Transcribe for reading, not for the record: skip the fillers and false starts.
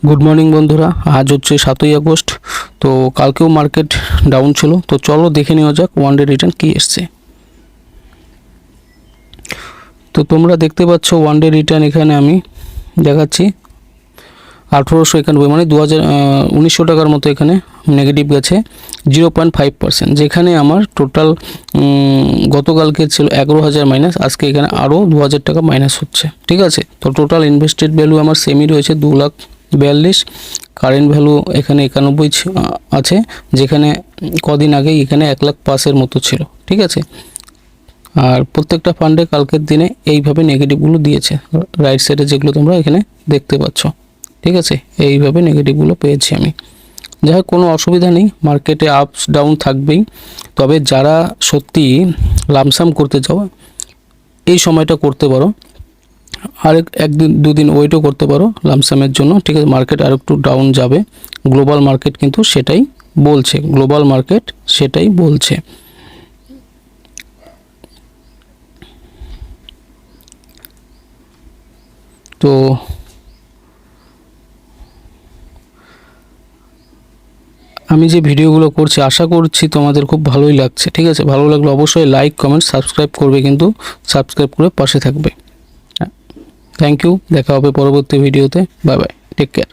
Good morning বন্ধুরা, আজ হচ্ছে 7ই আগস্ট। তো কালকেও মার্কেট ডাউন ছিল, তো চলো দেখে নেওয়া যাক ওয়ান ডে রিটার্ন কী এসছে। তো তোমরা দেখতে পাচ্ছ ওয়ান ডে রিটার্ন এখানে আমি দেখাচ্ছি 1891, মানে 1900 টাকার মতো এখানে নেগেটিভ গেছে 0.5%, যেখানে আমার টোটাল গতকালকে ছিল 11,000 মাইনাস, আজকে এখানে আরও 2,000 টাকা মাইনাস হচ্ছে। ঠিক আছে, তো টোটাল ইনভেস্টেড ভ্যালু আমার সেমই রয়েছে 2,42,000। কারেন্ট ভ্যালু এখানে 91 আছে, যেখানে কদিন আগে এখানে 1,05,000 মতো ছিল। ঠিক আছে, আর প্রত্যেকটা ফান্ডে কালকের দিনে এইভাবে নেগেটিভগুলো দিয়েছে, রাইট সাইডে যেগুলো তোমরা এখানে দেখতে পাচ্ছ। ঠিক আছে, এইভাবে নেগেটিভগুলো পেয়েছি আমি। যাই হোক, কোনো অসুবিধা নেই, মার্কেটে আপস ডাউন থাকবেই। তবে যারা সত্যি লামসাম করতে চাও এই সময়টা করতে পারো, আর একদিন দুদিন ওয়েটও করতে পারো লামসামের জন্য। ঠিক আছে, মার্কেট আর একটু ডাউন যাবে, গ্লোবাল মার্কেট কিন্তু সেটাই বলছে। তো আমি যে ভিডিওগুলো করছি আশা করছি তোমাদের খুব ভালোই লাগছে। ঠিক আছে, ভালো লাগলে অবশ্যই লাইক, কমেন্ট, সাবস্ক্রাইব করবে, কিন্তু সাবস্ক্রাইব করে পাশে থাকবে। থ্যাংক ইউ, দেখা হবে পরবর্তী ভিডিওতে। Bye bye, take care.